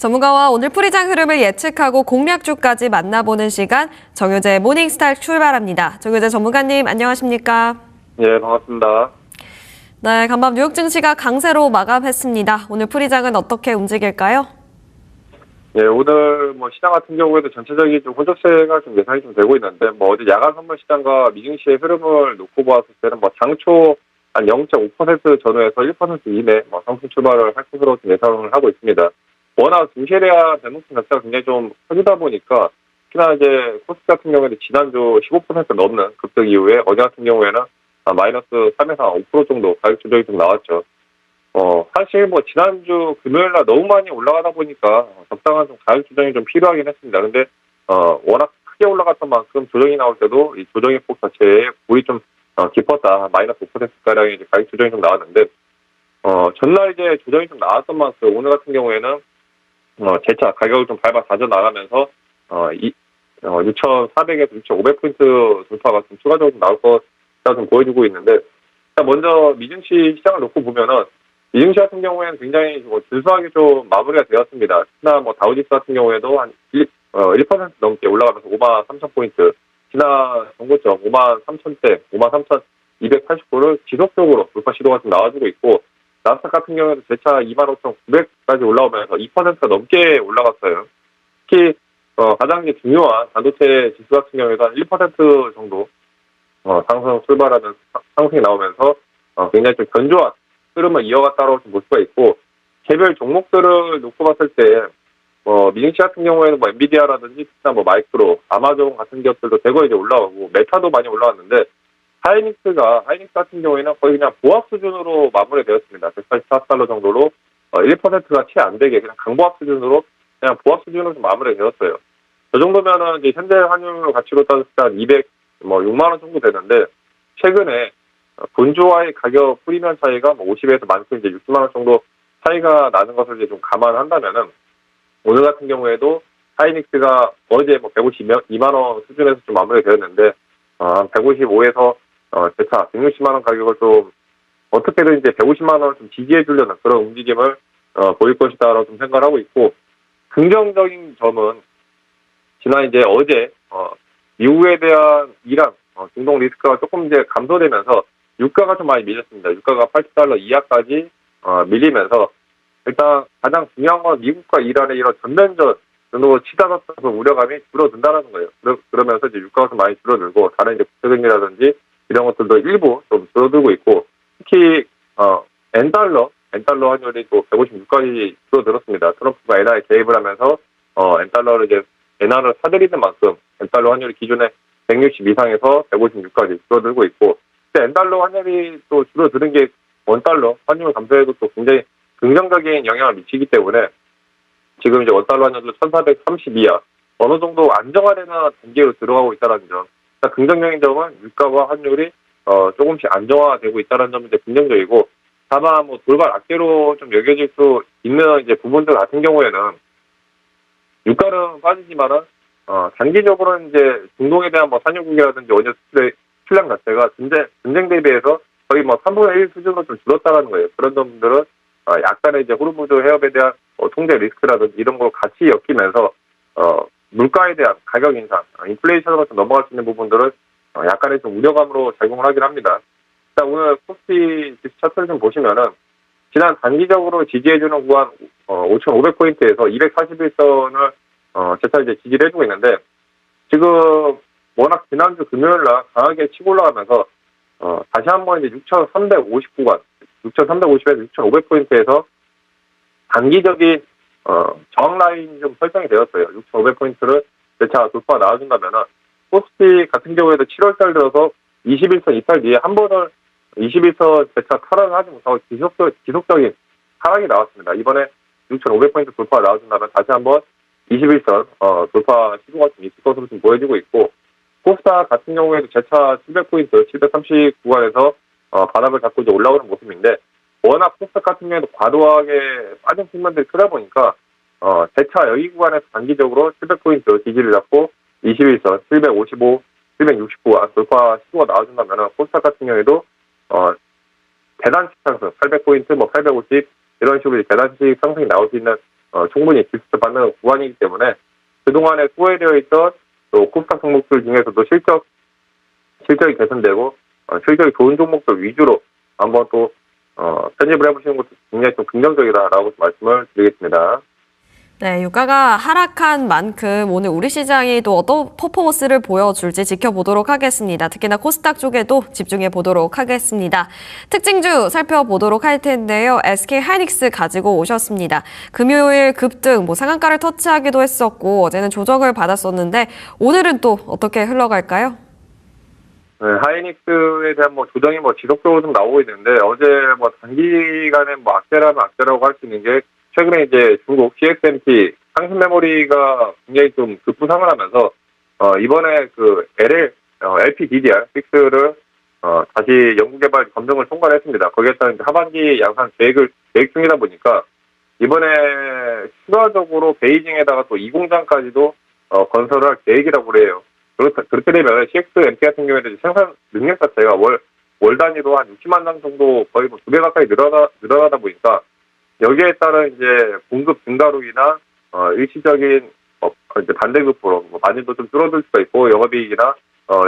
전문가와 오늘 풀이장 흐름을 예측하고 공략주까지 만나보는 시간, 정효재 모닝스타 출발합니다. 정효재 전문가님, 안녕하십니까? 예, 반갑습니다. 네, 간밤 뉴욕 증시가 강세로 마감했습니다. 오늘 풀이장은 어떻게 움직일까요? 예, 오늘 시장 같은 경우에도 전체적인 좀 호조세가 좀 예상이 좀 되고 있는데, 어제 야간 선물 시장과 미증시의 흐름을 놓고 봤을 때는 장초 한 0.5% 전후에서 1% 이내 상승 출발을 할 것으로 좀 예상을 하고 있습니다. 워낙 증시에 대한 변동성 자체가 굉장히 좀 커지다 보니까, 특히나 이제 코스피 같은 경우에는 지난주 15% 넘는 급등 이후에 어제 같은 경우에는 마이너스 3에서 5% 정도 가격 조정이 좀 나왔죠. 사실 지난주 금요일날 너무 많이 올라가다 보니까 적당한 좀 가격 조정이 좀 필요하긴 했습니다. 근데, 워낙 크게 올라갔던 만큼 조정이 나올 때도 이 조정의 폭 자체에 불이 좀, 깊었다. 마이너스 5%가량의 가격 조정이 좀 나왔는데, 전날 이제 조정이 좀 나왔던 만큼 오늘 같은 경우에는, 재차 가격을 좀 밟아 다져 나가면서, 6,400에서 6,500포인트 돌파가 좀 추가적으로 좀 나올 것이라 좀 보여주고 있는데, 먼저 미증시 시장을 놓고 보면은, 미증시 같은 경우에는 굉장히 준수하게 좀 마무리가 되었습니다. 특히나 다우지수 같은 경우에도 한 1% 넘게 올라가면서 53,000포인트, 지난 정고점 53,000대, 53,280포를 지속적으로 돌파 시도가 좀 나와주고 있고, 나스닥 같은 경우에도 재차 25,900까지 올라오면서 2%가 넘게 올라갔어요. 특히 가장 중요한 반도체 지수 같은 경우에도 한 1% 정도 상승 출발하는 상승이 나오면서 굉장히 좀 견조한 흐름을 이어갔다고 볼 수가 있고, 개별 종목들을 놓고 봤을 때 미증시 같은 경우에는 엔비디아라든지 특히나 마이크로, 아마존 같은 기업들도 대거 이제 올라오고 메타도 많이 올라왔는데, 하이닉스 같은 경우에는 거의 그냥 보합 수준으로 마무리되었습니다. 184달러 정도로 1%가 채 안 되게 그냥 강보합 수준으로 그냥 보합 수준으로 좀 마무리되었어요. 저 정도면은 이제 현재 환율 가치로 따졌을 때 한 6만 원 정도 되는데, 최근에 본주와의 가격 프리미엄 차이가 50에서 많게는 이제 60만 원 정도 차이가 나는 것을 이제 좀 감안한다면은, 오늘 같은 경우에도 하이닉스가 어제 152만 원 수준에서 좀 마무리되었는데, 한 155에서 재차 160만 원 가격을 좀 어떻게든 이제 150만 원을 좀 지지해 주려는 그런 움직임을 보일 것이다라고 좀 생각을 하고 있고, 긍정적인 점은 지난 이제 어제 미국에 대한 이란 중동 리스크가 조금 이제 감소되면서 유가가 좀 많이 밀렸습니다. 유가가 80달러 이하까지 밀리면서, 일단 가장 중요한 건 미국과 이란의 이런 전면전으로 치닫았다서 우려감이 줄어든다는 거예요. 그러면서 이제 유가가 좀 많이 줄어들고, 다른 이제 국제금리라든지 이런 것들도 일부 좀 줄어들고 있고, 특히 엔달러 환율이 또 156까지 줄어들었습니다. 트럼프가 엔화에 개입을 하면서 엔달러를 이제 엔화를 사들이는 만큼 엔달러 환율이 기존에 160 이상에서 156까지 줄어들고 있고, 엔달러 환율이 또 줄어드는 게 원달러 환율 감소에도 또 굉장히 긍정적인 영향을 미치기 때문에, 지금 이제 원달러 환율도 1,430 이하 어느 정도 안정화되는 단계로 들어가고 있다는 점. 긍정적인 점은 유가와 환율이 조금씩 안정화되고 있다는 점이 이제 긍정적이고, 다만 돌발 악재로 좀 여겨질 수 있는 이제 부분들 같은 경우에는, 유가는 빠지지만은 단기적으로는 이제 중동에 대한 산유국이라든지 원유 수출의 수량 자체가 전쟁 대비해서 거의 3분의 1 수준으로 좀 줄었다는 거예요. 그런 점들은 약간의 이제 호르무즈 해협에 대한 통제 리스크라든지 이런 걸 같이 엮이면서 물가에 대한 가격 인상, 인플레이션으로 좀 넘어갈 수 있는 부분들을 약간의 좀 우려감으로 작용을 하긴 합니다. 자, 오늘 코스피 차트를 좀 보시면은, 지난 단기적으로 지지해주는 구간 5,500포인트에서 241선을 재차 이제 지지를 해주고 있는데, 지금 워낙 지난주 금요일날 강하게 치고 올라가면서 다시 한번 이제 6,350 구간, 6,350에서 6,500포인트에서 단기적인 저항 라인이 좀 설정이 되었어요. 6,500포인트를 재차 돌파 나와준다면은, 코스피 같은 경우에도 7월달 들어서 21선 이탈 뒤에 한 번을 21선 재차 탈환을 하지 못하고 지속적인 하락이 나왔습니다. 이번에 6,500포인트 돌파가 나와준다면 다시 한번 21선 돌파 시도가 좀 있을 것으로 좀 보여지고 있고, 코스닥 같은 경우에도 재차 700포인트, 730 구간에서 바닥을 잡고 이제 올라오는 모습인데, 워낙 코스닥 같은 경우에도 과도하게 빠진 측면들이 크다 보니까 재차 여기 구간에서 단기적으로 700포인트 지지를 잡고 21선 755, 769와 돌파 시도가 나와준다면 코스닥 같은 경우에도 계단식 상승 800포인트, 850 이런 식으로 계단식 상승이 나올 수 있는 충분히 지수를 받는 구간이기 때문에 그동안에 소외되어 있던 또 코스닥 종목들 중에서도 실적이 개선되고 실적이 좋은 종목들 위주로 한번 또 편입을 해보시는 것도 굉장히 좀 긍정적이다라고 말씀을 드리겠습니다. 네, 유가가 하락한 만큼 오늘 우리 시장이 또 어떤 퍼포먼스를 보여줄지 지켜보도록 하겠습니다. 특히나 코스닥 쪽에도 집중해 보도록 하겠습니다. 특징주 살펴보도록 할 텐데요. SK 하이닉스 가지고 오셨습니다. 금요일 급등, 상한가를 터치하기도 했었고 어제는 조정을 받았었는데 오늘은 또 어떻게 흘러갈까요? 네, 하이닉스에 대한 조정이 지속적으로 좀 나오고 있는데 어제 단기간에 악재라면 악재라고 할 수 있는 게 최근에 이제 중국 CXMT 상승 메모리가 굉장히 좀 급부상을 하면서 이번에 그 LPDDR6를 다시 연구개발 검증을 통과했습니다. 거기에 따른 하반기 양산 계획 중이다 보니까 이번에 추가적으로 베이징에다가 또 이 공장까지도 건설을 할 계획이라고 그래요. 그렇게 되면 CXMT 같은 경우에는 생산 능력 자체가 월 단위로 한 60만 장 정도 거의 2배 가까이 늘어나다 보니까 여기에 따른 이제 공급 증가로 인한 일시적인 이제 반대급부로 마진도 좀 줄어들 수가 있고 영업이익이나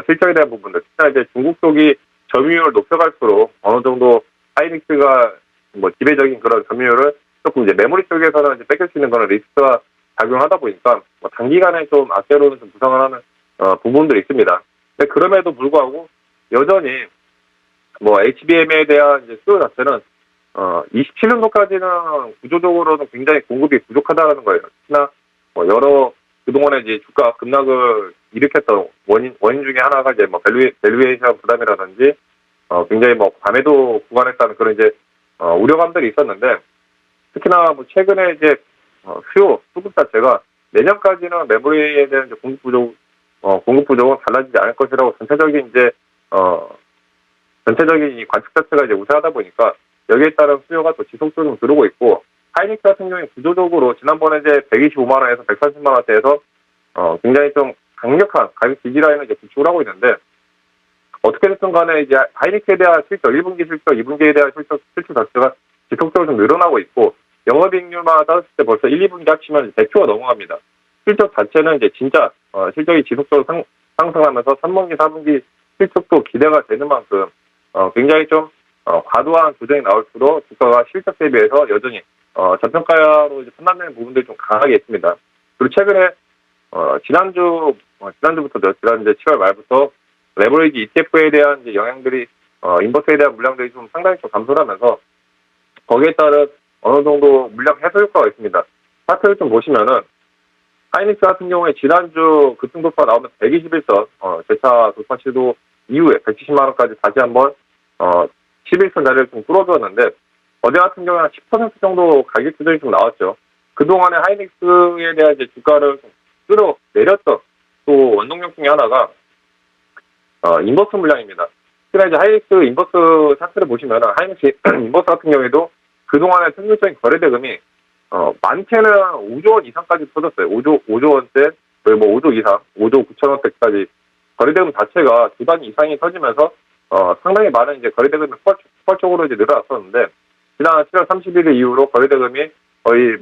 실적에 대한 부분들, 특히나 이제 중국 쪽이 점유율을 높여갈수록 어느 정도 하이닉스가 지배적인 그런 점유율을 조금 이제 메모리 쪽에서는 이제 뺏길 수 있는 그런 리스크가 작용하다 보니까 단기간에 좀 악재로는 좀 부상을 하는 부분들이 있습니다. 근데 그럼에도 불구하고 여전히 HBM에 대한 이제 수요 자체는 27년도까지는 구조적으로는 굉장히 공급이 부족하다는 거예요. 특히나 여러 그동안에 이제 주가 급락을 일으켰던 원인 중에 하나가 이제 밸류에이션 부담이라든지 굉장히 과매도 구간에 따른 그런 이제 우려감들이 있었는데 특히나 최근에 이제 수급 자체가 내년까지는 메모리에 대한 이제 공급 부족은 달라지지 않을 것이라고 전체적인 이 관측 자체가 이제 우세하다 보니까 여기에 따른 수요가 또 지속적으로 들어오고 있고 하이닉스 같은 경우에 구조적으로 지난번에 이제 125만 원에서 130만 원대에서 굉장히 좀 강력한 가격 지지 라인을 이제 구축을 하고 있는데 어떻게 됐든 간에 이제 하이닉스에 대한 실적, 1분기 실적, 2분기에 대한 실적 자체가 지속적으로 좀 늘어나고 있고 영업이익률만 따졌을 때 벌써 1, 2분기 합치면 100%가 넘어갑니다. 실적 자체는 이제 진짜 실적이 지속적으로 상승하면서 3분기, 4분기 실적도 기대가 되는 만큼 굉장히 좀 과도한 조정이 나올수록 주가가 실적 대비해서 여전히 저평가로 이제 판단되는 부분들이 좀 강하게 있습니다. 그리고 최근에 지난주부터 지난 이제 7월 말부터 레버리지 ETF에 대한 이제 영향들이 인버스에 대한 물량들이 좀 상당히 좀 감소를 하면서 거기에 따른 어느 정도 물량 해소 효과가 있습니다. 차트를 좀 보시면은 하이닉스 같은 경우에 지난주 급등 돌파 나오면서 121선 재차 돌파 시도 이후에 170만 원까지 다시 한번 11선 자리를 좀 뚫어주었는데 어제 같은 경우에 한 10% 정도 가격 조정이 좀 나왔죠. 그동안에 하이닉스에 대한 이제 주가를 좀 끌어내렸던 또 원동력 중에 하나가 인버스 물량입니다. 특히나 이제 하이닉스 인버스 차트를 보시면 하이닉스 인버스 같은 경우에도 그동안의 평균적인 거래 대금이 많게는 5조 원 이상까지 터졌어요. 5조 원대 거의 5조 이상, 5조 9천 원대까지 거래 대금 자체가 두 단위 이상이 터지면서 상당히 많은 이제 거래 대금이 폭발적으로 이제 늘어났었는데 지난 7월 31일 이후로 거래 대금이 거의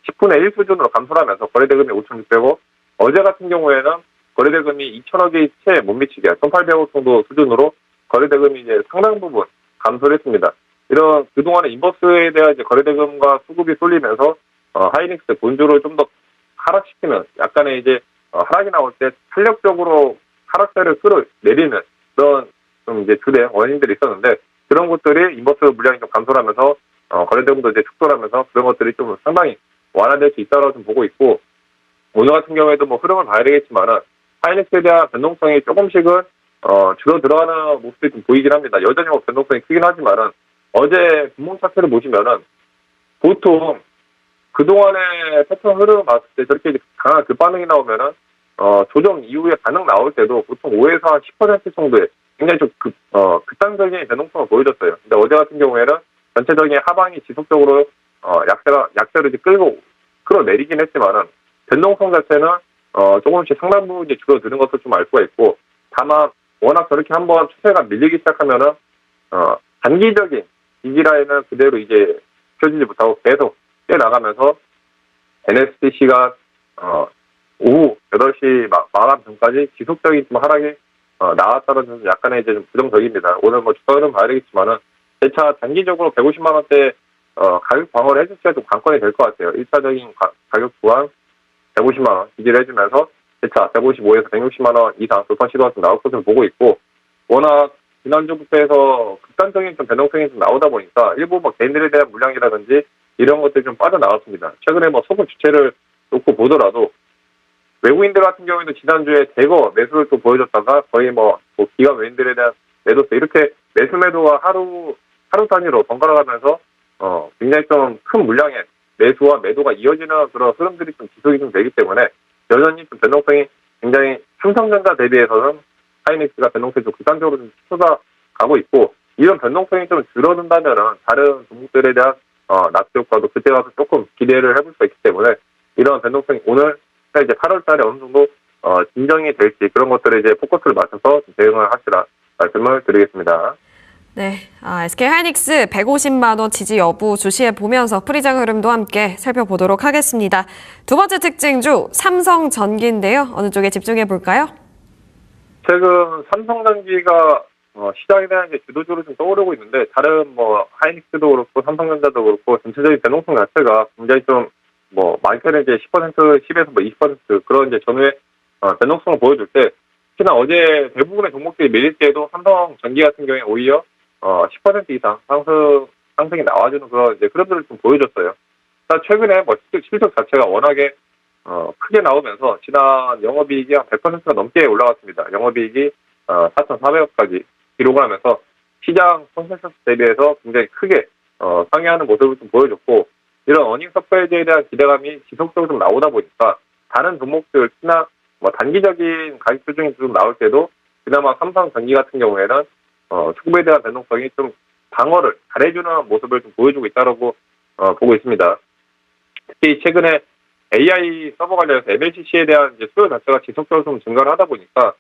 10분의 1 수준으로 감소하면서 거래 대금이 5,600억, 어제 같은 경우에는 거래 대금이 2,000억이 채 못 미치게 1,800억 정도 수준으로 거래 대금이 이제 상당 부분 감소를 했습니다. 이런 그동안의 인버스에 대한 이제 거래 대금과 수급이 쏠리면서 하이닉스 본주를 좀 더 하락시키면 약간의 이제 하락이 나올 때 탄력적으로 하락세를 끌어내리는 그런 좀 이제 주된 원인들이 있었는데 그런 것들이 인버스 물량이 좀 감소를 하면서 거래 대금도 이제 축소하면서 그런 것들이 좀 상당히 완화될 수 있다고 좀 보고 있고 오늘 같은 경우에도 흐름을 봐야 되겠지만은 하이닉스에 대한 변동성이 조금씩은 줄어 들어가는 모습이 좀 보이긴 합니다. 여전히 변동성이 크긴 하지만은 어제 분봉 차트를 보시면은 보통 그동안의 패턴 흐름을 봤을 때 저렇게 강한 급반응이 나오면은 조정 이후에 반응 나올 때도 보통 5에서 한 10% 정도의 굉장히 좀 극단적인 변동성을 보여줬어요. 근데 어제 같은 경우에는 전체적인 하방이 지속적으로 약세를 이제 끌어내리긴 했지만은 변동성 자체는 조금씩 상당 부분 이제 줄어드는 것도 좀 알 수가 있고 다만 워낙 저렇게 한번 추세가 밀리기 시작하면은 단기적인 지지라인은 그대로 이제 펴지지 못하고 계속 뛰어나가면서 NSC가 오후 8시 마감 전까지 지속적인 좀 하락이 나왔다는 점은 약간의 이제 좀 부정적입니다. 오늘 뭐 주가 흐름 봐야 되겠지만은 재차 단기적으로 150만 원대 가격 방어를 해주셔야 좀 관건이 될 것 같아요. 1차적인 가격 구간 150만 원 지지를 해주면서 재차 155에서 160만 원 이상 돌파 시도가 좀 나올 것으로 보고 있고, 워낙 지난주부터 해서 극단적인 좀 변동성이 좀 나오다 보니까 일부 뭐 개인들에 대한 물량이라든지 이런 것들이 좀 빠져나왔습니다. 최근에 뭐 소금 주체를 놓고 보더라도 외국인들 같은 경우에도 지난주에 대거 매수를 또 보여줬다가 거의 뭐 기관 외인들에 대한 매도세, 이렇게 매수가 하루 단위로 번갈아 가면서 굉장히 좀 큰 물량의 매수와 매도가 이어지는 그런 흐름들이 좀 지속이 좀 되기 때문에 여전히 좀 변동성이 굉장히 삼성전자 대비해서는 하이닉스가 변동성이 좀 극단적으로 좀 쏟아가고 있고, 이런 변동성이 좀 줄어든다면은 다른 종목들에 대한 낙지 효과도 그때 가서 조금 기대를 해볼 수 있기 때문에 이런 변동성이 오늘 이제 8월 달에 어느 정도 진정이 될지 그런 것들을 이제 포커스를 맞춰서 대응을 하시라 말씀을 드리겠습니다. 네, SK 하이닉스 150만 원 지지 여부 주시해 보면서 프리장 흐름도 함께 살펴보도록 하겠습니다. 두 번째 특징주 삼성전기인데요. 어느 쪽에 집중해 볼까요? 최근 삼성전기가 시장에 대한 이제 주도주로 좀 떠오르고 있는데, 다른 뭐 하이닉스도 그렇고 삼성전자도 그렇고 전체적인 변동성 자체가 굉장히 좀 많게는 이제 10%, 10에서 20% 그런 이제 전후의 변동성을 보여줄 때, 특히나 어제 대부분의 종목들이 밀릴 때에도 삼성전기 같은 경우에 오히려 10% 이상 상승이 나와주는 그런 이제 흐름들을 좀 보여줬어요. 최근에 실적 자체가 워낙에 크게 나오면서 지난 영업이익이 한 100%가 넘게 올라갔습니다. 영업이익이 4,400억까지 기록을 하면서 시장 컨센서스 대비해서 굉장히 크게 상회하는 모습을 좀 보여줬고, 이런 어닝 서프라이즈에 대한 기대감이 지속적으로 좀 나오다 보니까 다른 종목들, 특히나 단기적인 가격 조정이 좀 나올 때도 그나마 삼성전기 같은 경우에는 수급에 대한 변동성이 좀 방어를 잘해주는 모습을 좀 보여주고 있다고 보고 있습니다. 특히 최근에 AI 서버 관련해서 MLCC에 대한 이제 수요 자체가 지속적으로 좀 증가를 하다 보니까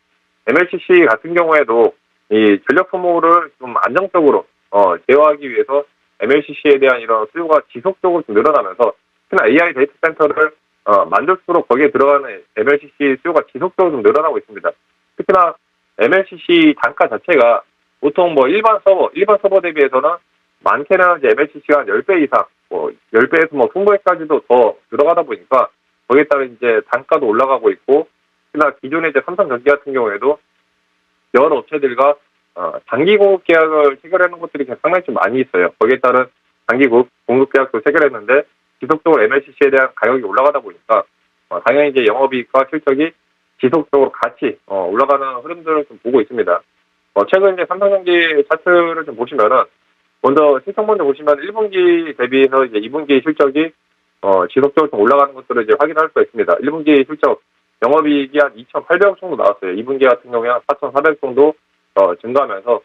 MLCC 같은 경우에도 이 전력 소모를 좀 안정적으로 제어하기 위해서 MLCC에 대한 이런 수요가 지속적으로 좀 늘어나면서, 특히나 AI 데이터 센터를 만들수록 거기에 들어가는 MLCC 수요가 지속적으로 좀 늘어나고 있습니다. 특히나 MLCC 단가 자체가 보통 일반 서버 대비해서는 많게는 이제 MLCC가 한 10배 이상, 10배에서 20배까지도 더 들어가다 보니까 거기에 따른 이제 단가도 올라가고 있고, 특히나 기존의 이제 삼성전기 같은 경우에도 여러 업체들과 장기 공급 계약을 체결하는 것들이 상당히 좀 많이 있어요. 거기에 따른 장기 공급 계약도 체결했는데 지속적으로 MLCC에 대한 가격이 올라가다 보니까 당연히 이제 영업이익과 실적이 지속적으로 같이 올라가는 흐름들을 좀 보고 있습니다. 최근 이제 삼성전기 차트를 좀 보시면은, 먼저 실적 먼저 보시면 1분기 대비해서 이제 2분기 실적이 지속적으로 좀 올라가는 것들을 이제 확인할 수가 있습니다. 1분기 실적 영업이익이 한 2,800억 정도 나왔어요. 2분기 같은 경우에 한 4,400억 정도 증가하면서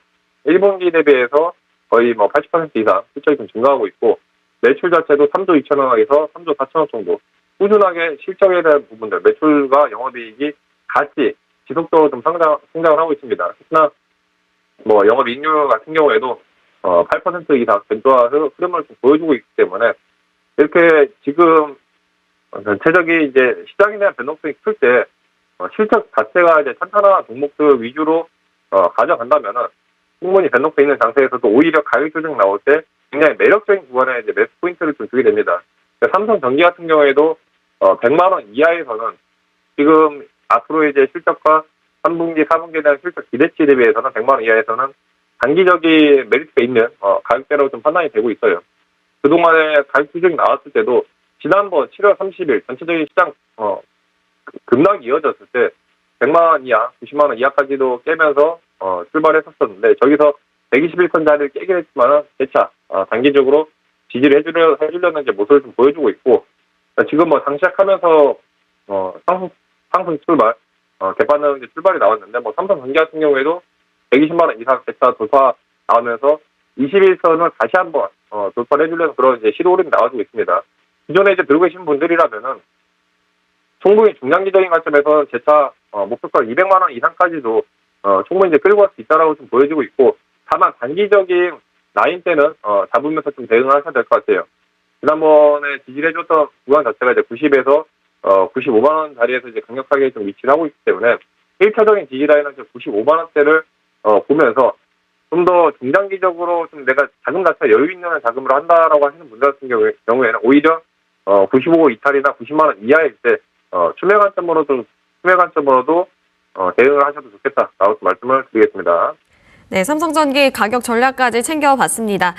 1분기 대비해서 거의 80% 이상 실적이 좀 증가하고 있고, 매출 자체도 3조 2천억에서 3조 4천억 정도 꾸준하게 실적에 대한 부분들, 매출과 영업이익이 같이 지속적으로 좀 성장을 하고 있습니다. 특히나 영업이익률 같은 경우에도 8% 이상 견조화 흐름을 좀 보여주고 있기 때문에, 이렇게 지금 전체적인 이제 시장에 대한 변동성이 클 때 실적 자체가 이제 탄탄한 종목들 위주로 가져간다면은 충분히 변동성 있는 장세에서도 오히려 가격 조정 나올 때 굉장히 매력적인 구간에 이제 매수 포인트를 좀 주게 됩니다. 삼성전기 같은 경우에도 100만 원 이하에서는 지금 앞으로 이제 실적과 3분기, 4분기에 대한 실적 기대치 대비해서는 100만 원 이하에서는 단기적인 메리트가 있는 가격대로 좀 판단이 되고 있어요. 그동안에 가격 조정이 나왔을 때도 지난번 7월 30일 전체적인 시장 급락이 이어졌을 때 100만 원 이하, 90만 원 이하까지도 깨면서 출발했었는데, 저기서 121선 자리를 깨긴 했지만 재차 단기적으로 지지를 해주려는 이제 모습을 좀 보여주고 있고, 지금 장시작하면서 상승 출발, 개판은 이제 출발이 나왔는데, 삼성전기 같은 경우에도 120만 원 이상 재차 돌파 나오면서 21선을 다시 한번 돌파를 해주려는 그런 이제 시도 흐름이 나와주고 있습니다. 기존에 이제 들고 계신 분들이라면은 충분히 중장기적인 관점에서 재차 목표가 200만 원 이상까지도 충분히 이제 끌고 갈 수 있다라고 좀 보여지고 있고, 다만 단기적인 라인 때는 잡으면서 좀 대응을 하셔야 될 것 같아요. 지난번에 지지를 해줬던 구간 자체가 이제 90에서 95만 원 자리에서 이제 강력하게 좀 위치를 하고 있기 때문에 1차적인 지지 라인은 95만 원대를 보면서 좀 더 중장기적으로 좀 내가 자금 자체가 여유 있는 자금으로 한다라고 하시는 분들 같은 경우에는 오히려 95 이탈이나 90만 원 이하일 때 추매 관점으로도 대응을 하셔도 좋겠다라고 말씀을 드리겠습니다. 네, 삼성전기 가격 전략까지 챙겨봤습니다.